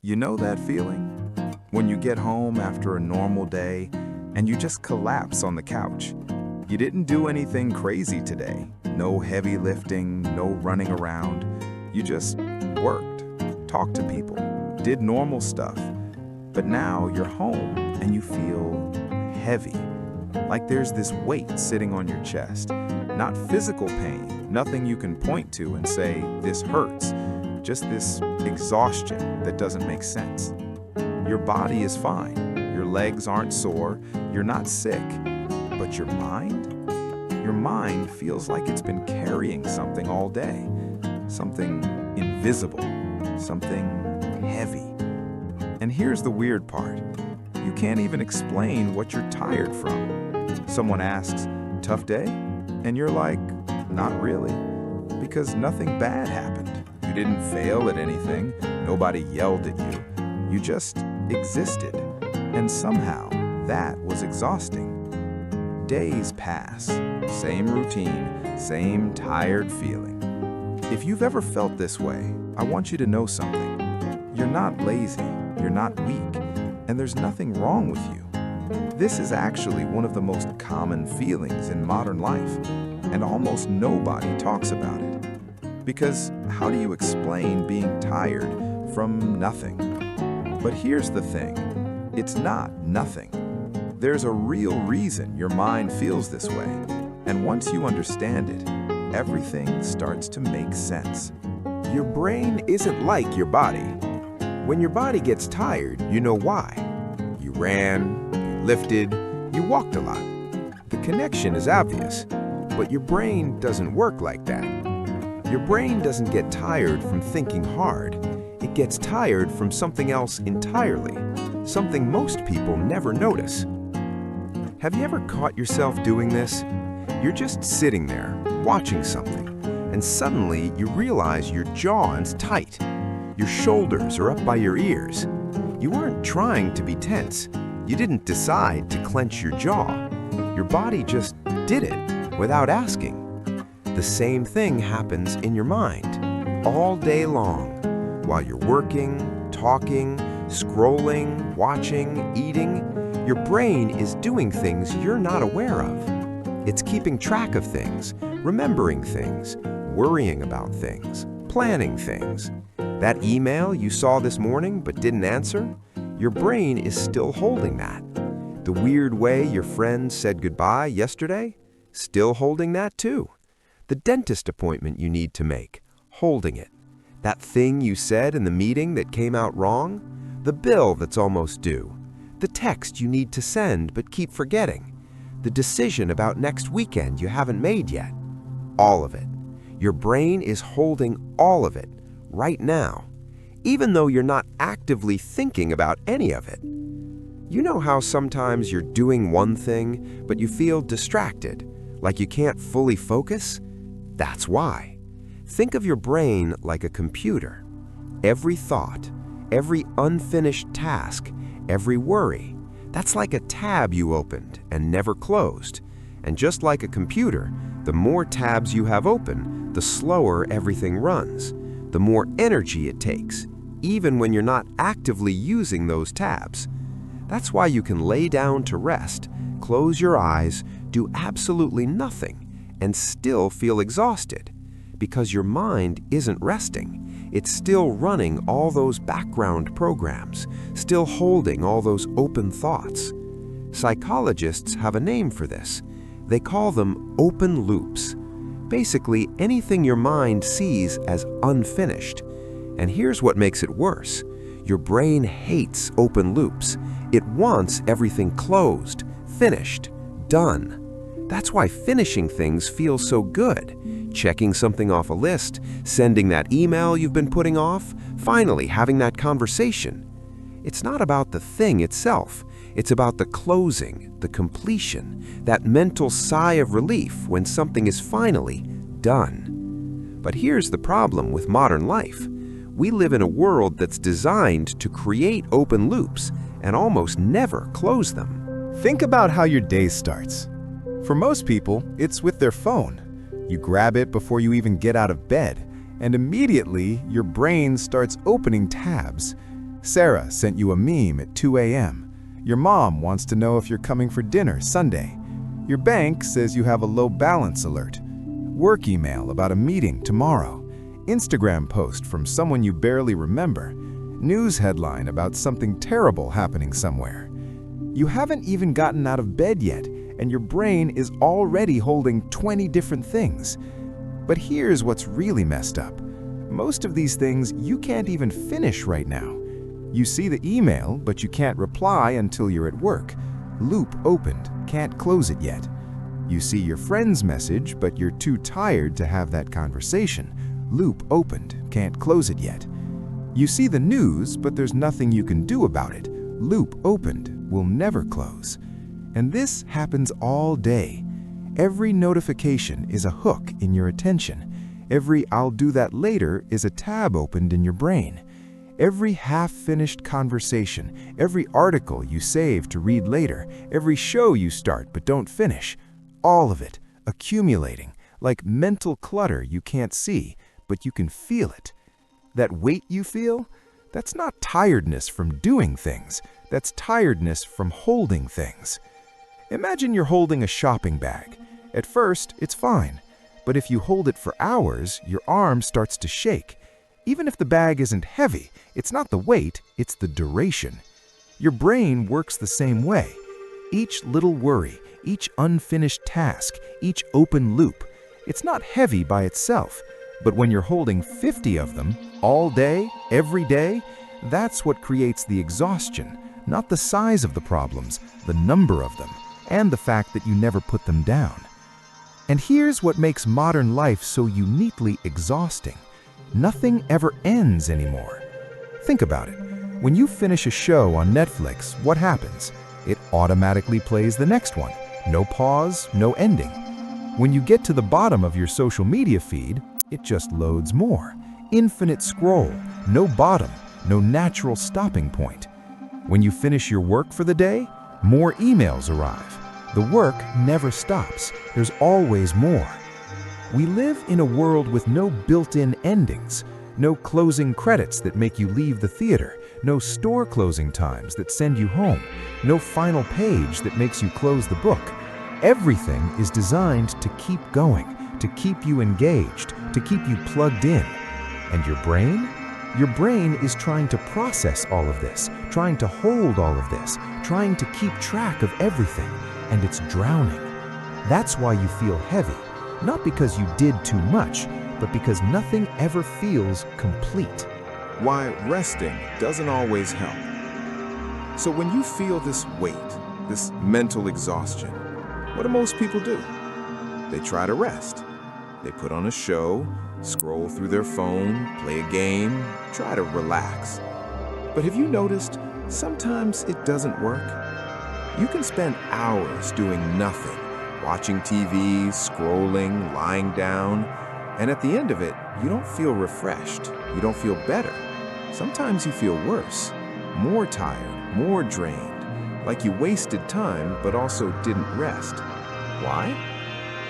You know that feeling? When you get home after a normal day and you just collapse on the couch. You didn't do anything crazy today. No heavy lifting, no running around. You just worked, talked to people, did normal stuff. But now you're home and you feel heavy. Like there's this weight sitting on your chest. Not physical pain, nothing you can point to and say, this hurts. Just this exhaustion that doesn't make sense. Your body is fine. Your legs aren't sore. You're not sick. But your mind? Your mind feels like it's been carrying something all day. Something invisible. Something heavy. And here's the weird part. You can't even explain what you're tired from. Someone asks, tough day? And you're like, not really. Because nothing bad happened. You didn't fail at anything. Nobody yelled at you. You just existed. And somehow, that was exhausting. Days pass. Same routine, same tired feeling. If you've ever felt this way, I want you to know something. You're not lazy, you're not weak, and there's nothing wrong with you. This is actually one of the most common feelings in modern life, and almost nobody talks about it. Because how do you explain being tired from nothing? But here's the thing, it's not nothing. There's a real reason your mind feels this way, and once you understand it, everything starts to make sense. Your brain isn't like your body. When your body gets tired, you know why. You ran, you lifted, you walked a lot. The connection is obvious, but your brain doesn't work like that. Your brain doesn't get tired from thinking hard. It gets tired from something else entirely, something most people never notice. Have you ever caught yourself doing this? You're just sitting there, watching something, and suddenly you realize your jaw is tight. Your shoulders are up by your ears. You aren't trying to be tense. You didn't decide to clench your jaw. Your body just did it without asking. The same thing happens in your mind all day long. While you're working, talking, scrolling, watching, eating, your brain is doing things you're not aware of. It's keeping track of things, remembering things, worrying about things, planning things. That email you saw this morning but didn't answer, your brain is still holding that. The weird way your friend said goodbye yesterday, still holding that too. The dentist appointment you need to make, holding it. That thing you said in the meeting that came out wrong, the bill that's almost due, the text you need to send but keep forgetting, the decision about next weekend you haven't made yet. All of it. Your brain is holding all of it right now, even though you're not actively thinking about any of it. You know how sometimes you're doing one thing, but you feel distracted, like you can't fully focus? That's why. Think of your brain like a computer. Every thought, every unfinished task, every worry, that's like a tab you opened and never closed. And just like a computer, the more tabs you have open, the slower everything runs, the more energy it takes, even when you're not actively using those tabs. That's why you can lay down to rest, close your eyes, do absolutely nothing, and still feel exhausted, because your mind isn't resting. It's still running all those background programs, still holding all those open thoughts. Psychologists have a name for this. They call them open loops. Basically, anything your mind sees as unfinished. And here's what makes it worse. Your brain hates open loops. It wants everything closed, finished, done. That's why finishing things feels so good. Checking something off a list, sending that email you've been putting off, finally having that conversation. It's not about the thing itself. It's about the closing, the completion, that mental sigh of relief when something is finally done. But here's the problem with modern life. We live in a world that's designed to create open loops and almost never close them. Think about how your day starts. For most people, it's with their phone. You grab it before you even get out of bed, and immediately your brain starts opening tabs. Sarah sent you a meme at 2 a.m. Your mom wants to know if you're coming for dinner Sunday. Your bank says you have a low balance alert. Work email about a meeting tomorrow. Instagram post from someone you barely remember. News headline about something terrible happening somewhere. You haven't even gotten out of bed yet, and your brain is already holding 20 different things. But here's what's really messed up. Most of these things you can't even finish right now. You see the email, but you can't reply until you're at work. Loop opened, can't close it yet. You see your friend's message, but you're too tired to have that conversation. Loop opened, can't close it yet. You see the news, but there's nothing you can do about it. Loop opened, will never close. And this happens all day. Every notification is a hook in your attention. Every "I'll do that later" is a tab opened in your brain. Every half-finished conversation, every article you save to read later, every show you start but don't finish, all of it accumulating like mental clutter you can't see, but you can feel it. That weight you feel, that's not tiredness from doing things, that's tiredness from holding things. Imagine you're holding a shopping bag. At first, it's fine, but if you hold it for hours, your arm starts to shake. Even if the bag isn't heavy, it's not the weight, it's the duration. Your brain works the same way. Each little worry, each unfinished task, each open loop, it's not heavy by itself, but when you're holding 50 of them, all day, every day, that's what creates the exhaustion, not the size of the problems, the number of them, and the fact that you never put them down. And here's what makes modern life so uniquely exhausting. Nothing ever ends anymore. Think about it. When you finish a show on Netflix, what happens? It automatically plays the next one. No pause, no ending. When you get to the bottom of your social media feed, it just loads more. Infinite scroll, no bottom, no natural stopping point. When you finish your work for the day, more emails arrive. The work never stops. There's always more. We live in a world with no built-in endings, no closing credits that make you leave the theater, no store closing times that send you home, no final page that makes you close the book. Everything is designed to keep going, to keep you engaged, to keep you plugged in. And your brain? Your brain is trying to process all of this, trying to hold all of this, trying to keep track of everything, and it's drowning. That's why you feel heavy. Not because you did too much, but because nothing ever feels complete. Why resting doesn't always help. So when you feel this weight, this mental exhaustion, what do most people do? They try to rest. They put on a show, scroll through their phone, play a game, try to relax. But have you noticed, sometimes it doesn't work? You can spend hours doing nothing, watching TV, scrolling, lying down, and at the end of it, you don't feel refreshed. You don't feel better. Sometimes you feel worse, more tired, more drained, like you wasted time but also didn't rest. Why?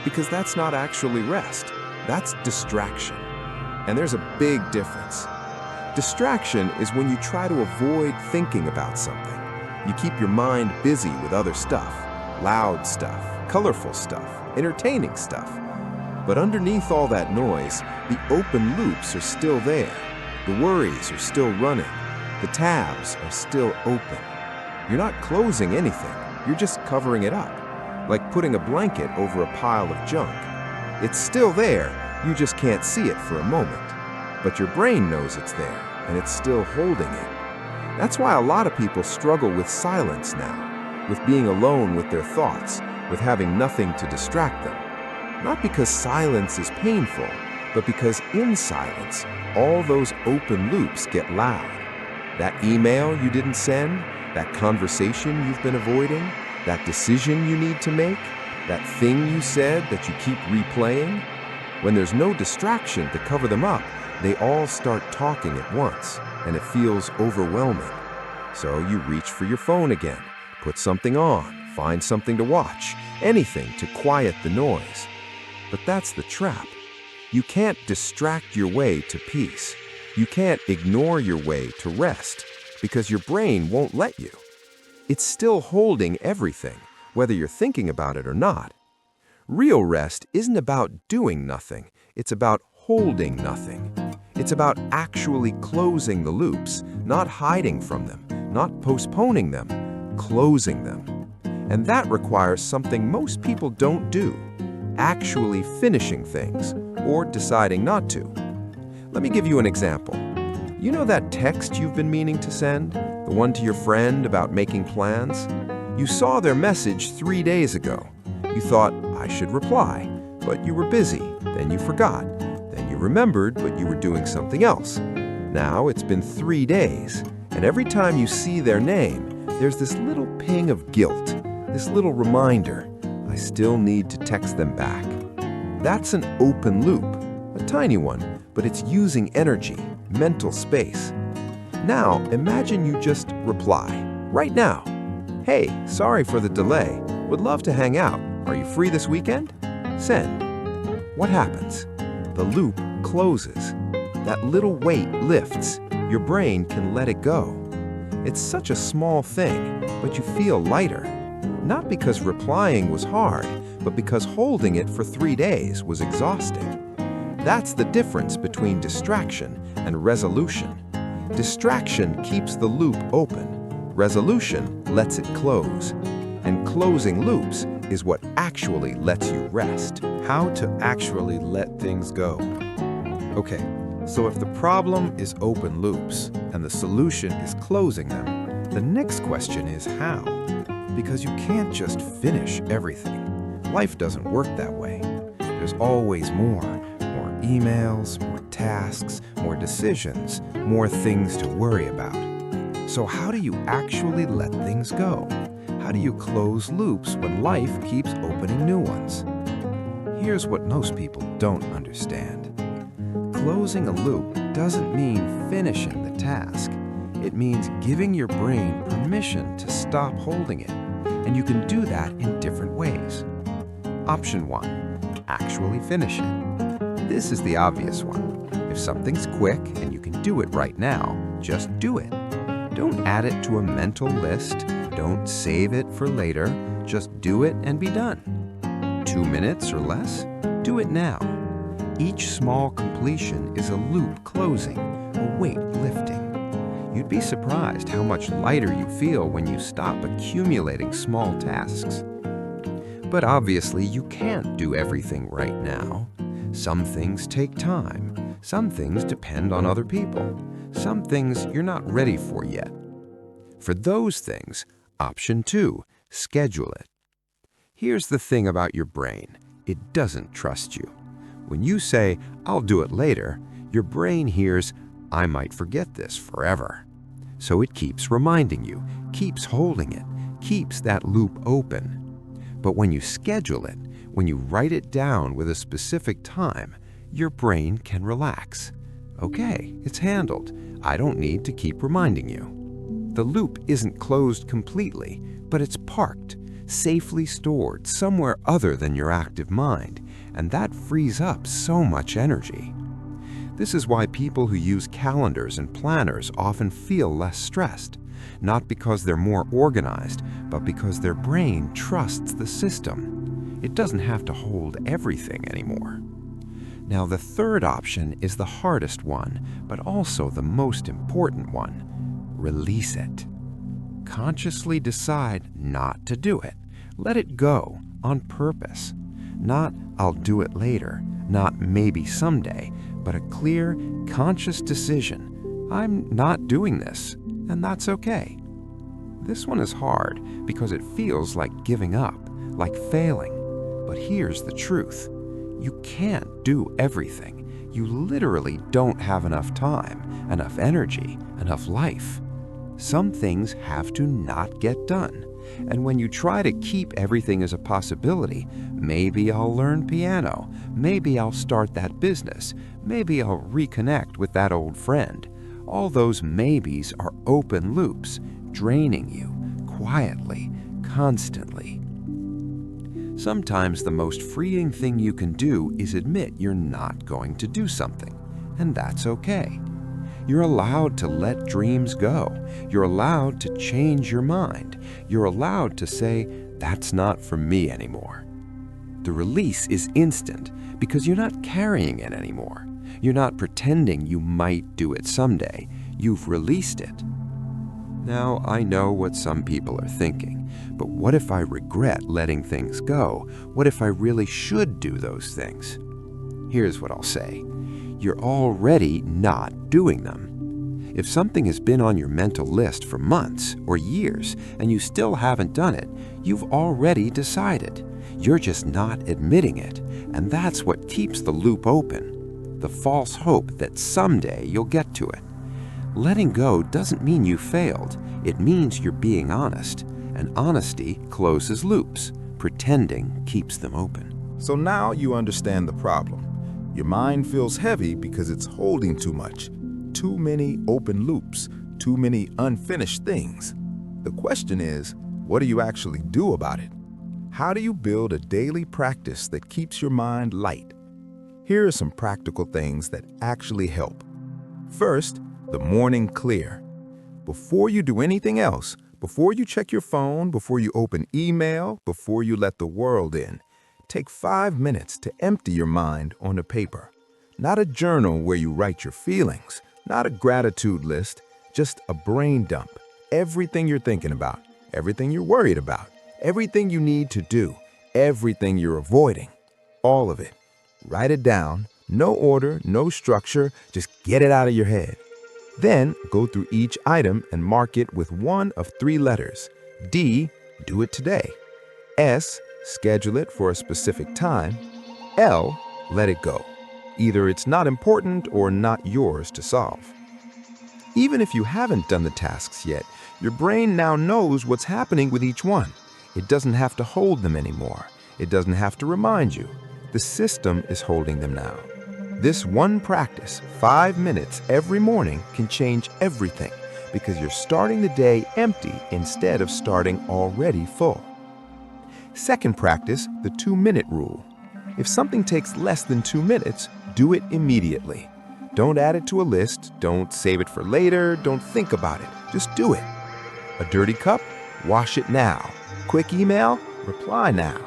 Because that's not actually rest. That's distraction. And there's a big difference. Distraction is when you try to avoid thinking about something. You keep your mind busy with other stuff, loud stuff, colorful stuff, entertaining stuff. But underneath all that noise, the open loops are still there. The worries are still running. The tabs are still open. You're not closing anything. You're just covering it up, like putting a blanket over a pile of junk. It's still there. You just can't see it for a moment. But your brain knows it's there, and it's still holding it. That's why a lot of people struggle with silence now, with being alone with their thoughts, with having nothing to distract them. Not because silence is painful, but because in silence, all those open loops get loud. That email you didn't send, that conversation you've been avoiding, that decision you need to make, that thing you said that you keep replaying. When there's no distraction to cover them up, they all start talking at once, and it feels overwhelming. So you reach for your phone again, put something on, find something to watch, anything to quiet the noise. But that's the trap. You can't distract your way to peace. You can't ignore your way to rest. because your brain won't let you. It's still holding everything, whether you're thinking about it or not. Real rest isn't about doing nothing, it's about holding nothing. It's about actually closing the loops, not hiding from them, not postponing them, closing them. And that requires something most people don't do, actually finishing things or deciding not to. Let me give you an example. You know that text you've been meaning to send? The one to your friend about making plans? You saw their message 3 days ago. You thought, I should reply, but you were busy. Then you forgot. Then you remembered, but you were doing something else. Now it's been 3 days, and every time you see their name, there's this little ping of guilt, this little reminder, I still need to text them back. That's an open loop, a tiny one, but it's using energy, mental space. Now, imagine you just reply, right now. Hey, sorry for the delay. Would love to hang out. Are you free this weekend? Send. What happens? The loop closes. That little weight lifts. Your brain can let it go. It's such a small thing, but you feel lighter. Not because replying was hard, but because holding it for 3 days was exhausting. That's the difference between distraction and resolution. Distraction keeps the loop open. Resolution lets it close. And closing loops is what actually lets you rest. How to actually let things go. Okay, so if the problem is open loops and the solution is closing them, the next question is how? Because you can't just finish everything. Life doesn't work that way. There's always more emails, more tasks, more decisions, more things to worry about. So how do you actually let things go? How do you close loops when life keeps opening new ones? Here's what most people don't understand. Closing a loop doesn't mean finishing the task. It means giving your brain permission to stop holding it. And you can do that in different ways. Option 1, actually finish it. This is the obvious one. If something's quick and you can do it right now, just do it. Don't add it to a mental list. Don't save it for later. Just do it and be done. 2 minutes or less? Do it now. Each small completion is a loop closing, a weight lifting. You'd be surprised how much lighter you feel when you stop accumulating small tasks. But obviously, you can't do everything right now. Some things take time. Some things depend on other people. Some things you're not ready for yet. For those things, option 2, schedule it. Here's the thing about your brain. It doesn't trust you. When you say, I'll do it later, your brain hears, I might forget this forever. So it keeps reminding you, keeps holding it, keeps that loop open. But when you schedule it, when you write it down with a specific time, your brain can relax. Okay, it's handled. I don't need to keep reminding you. The loop isn't closed completely, but it's parked, safely stored somewhere other than your active mind, and that frees up so much energy. This is why people who use calendars and planners often feel less stressed, not because they're more organized, but because their brain trusts the system. It doesn't have to hold everything anymore. Now, the third option is the hardest one, but also the most important one. Release it. Consciously decide not to do it. Let it go on purpose. Not, I'll do it later, not maybe someday, but a clear, conscious decision. I'm not doing this, and that's okay. This one is hard because it feels like giving up, like failing. But here's the truth. You can't do everything. You literally don't have enough time, enough energy, enough life. Some things have to not get done. And when you try to keep everything as a possibility, maybe I'll learn piano, maybe I'll start that business, maybe I'll reconnect with that old friend. All those maybes are open loops, draining you, quietly, constantly. Sometimes the most freeing thing you can do is admit you're not going to do something, and that's okay. You're allowed to let dreams go. You're allowed to change your mind. You're allowed to say, that's not for me anymore. The release is instant because you're not carrying it anymore. You're not pretending you might do it someday. You've released it. Now, I know what some people are thinking, but what if I regret letting things go? What if I really should do those things? Here's what I'll say. You're already not doing them. If something has been on your mental list for months or years and you still haven't done it, you've already decided. You're just not admitting it, and that's what keeps the loop open. The false hope that someday you'll get to it. Letting go doesn't mean you failed. It means you're being honest, and honesty closes loops. Pretending keeps them open. So now you understand the problem. Your mind feels heavy because it's holding too much. Too many open loops, too many unfinished things. The question is, what do you actually do about it? How do you build a daily practice that keeps your mind light? Here are some practical things that actually help. First, the morning clear. Before you do anything else, before you check your phone, before you open email, before you let the world in, take 5 minutes to empty your mind on a paper. Not a journal where you write your feelings, not a gratitude list, just a brain dump. Everything you're thinking about, everything you're worried about, everything you need to do, everything you're avoiding, all of it. Write it down, no order, no structure, just get it out of your head. Then go through each item and mark it with one of 3 letters. D, do it today. S, schedule it for a specific time. L, let it go. Either it's not important or not yours to solve. Even if you haven't done the tasks yet, your brain now knows what's happening with each one. It doesn't have to hold them anymore. It doesn't have to remind you. The system is holding them now. This one practice, 5 minutes every morning, can change everything because you're starting the day empty instead of starting already full. Second practice, the 2-minute rule. If something takes less than 2 minutes, do it immediately. Don't add it to a list, don't save it for later, don't think about it. Just do it. A dirty cup? Wash it now. Quick email? Reply now.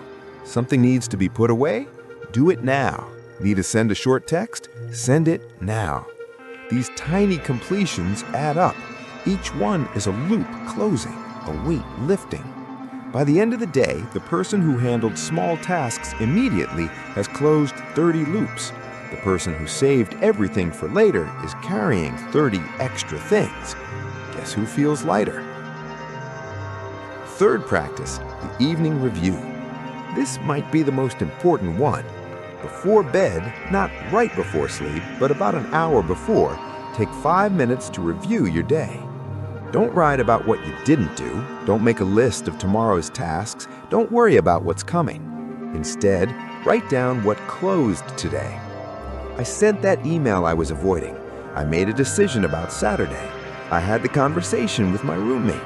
Something needs to be put away? Do it now. Need to send a short text? Send it now. These tiny completions add up. Each one is a loop closing, a weight lifting. By the end of the day, the person who handled small tasks immediately has closed 30 loops. The person who saved everything for later is carrying 30 extra things. Guess who feels lighter? Third practice, the evening review. This might be the most important one. Before bed, not right before sleep, but about an hour before, take 5 minutes to review your day. Don't write about what you didn't do. Don't make a list of tomorrow's tasks. Don't worry about what's coming. Instead, write down what closed today. I sent that email I was avoiding. I made a decision about Saturday. I had the conversation with my roommate.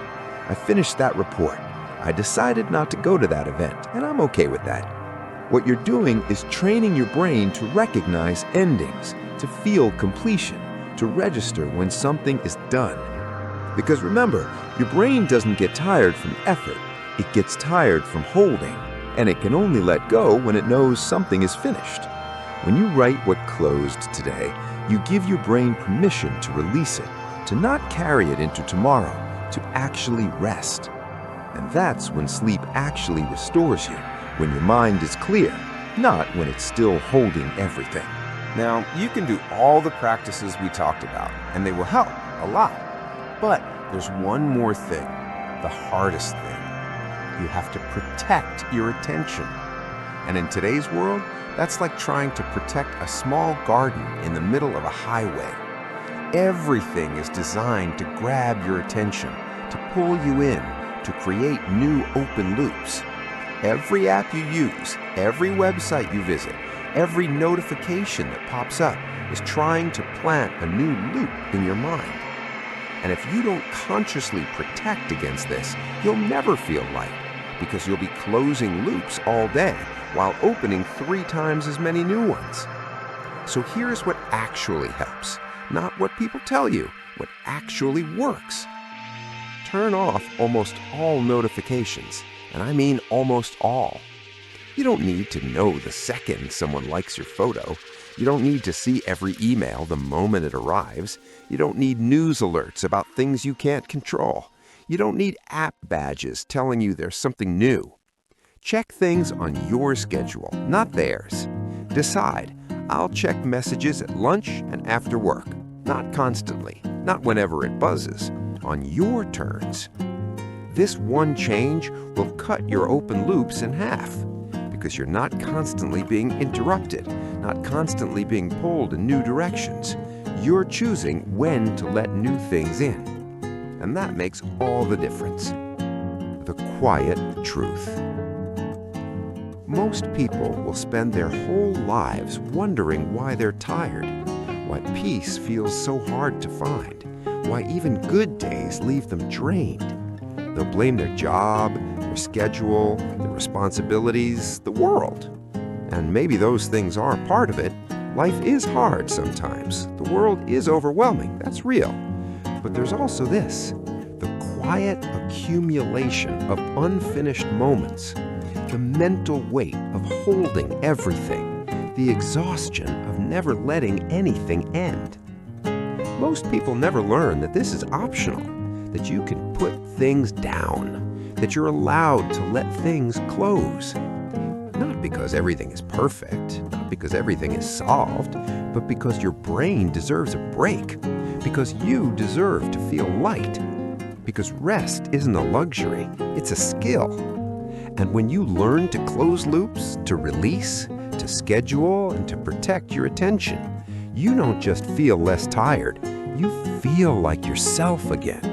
I finished that report. I decided not to go to that event, and I'm okay with that. What you're doing is training your brain to recognize endings, to feel completion, to register when something is done. Because remember, your brain doesn't get tired from effort. It gets tired from holding, and it can only let go when it knows something is finished. When you write what closed today, you give your brain permission to release it, to not carry it into tomorrow, to actually rest. And that's when sleep actually restores you, when your mind is clear, not when it's still holding everything. Now, you can do all the practices we talked about, and they will help a lot. But there's one more thing, the hardest thing. You have to protect your attention. And in today's world, that's like trying to protect a small garden in the middle of a highway. Everything is designed to grab your attention, to pull you in, to create new open loops. Every app you use, every website you visit, every notification that pops up is trying to plant a new loop in your mind. And if you don't consciously protect against this, you'll never feel light, because you'll be closing loops all day while opening 3 times as many new ones. So here's what actually helps. not what people tell you, what actually works. Turn off almost all notifications, and I mean almost all. You don't need to know the second someone likes your photo. You don't need to see every email the moment it arrives. You don't need news alerts about things you can't control. You don't need app badges telling you there's something new. Check things on your schedule, not theirs. Decide, I'll check messages at lunch and after work. Not constantly, not whenever it buzzes, on your terms. This one change will cut your open loops in half because you're not constantly being interrupted, not constantly being pulled in new directions. You're choosing when to let new things in. And that makes all the difference. The quiet truth. Most people will spend their whole lives wondering why they're tired, why peace feels so hard to find, why even good days leave them drained. They'll blame their job, their schedule, their responsibilities, the world. And maybe those things are part of it. Life is hard sometimes. The world is overwhelming. That's real. But there's also this, the quiet accumulation of unfinished moments, the mental weight of holding everything, the exhaustion of never letting anything end. Most people never learn that this is optional, that you can put things down, that you're allowed to let things close. Not because everything is perfect, not because everything is solved, but because your brain deserves a break, because you deserve to feel light, because rest isn't a luxury, it's a skill. And when you learn to close loops, to release, to schedule, and to protect your attention, you don't just feel less tired, you feel like yourself again.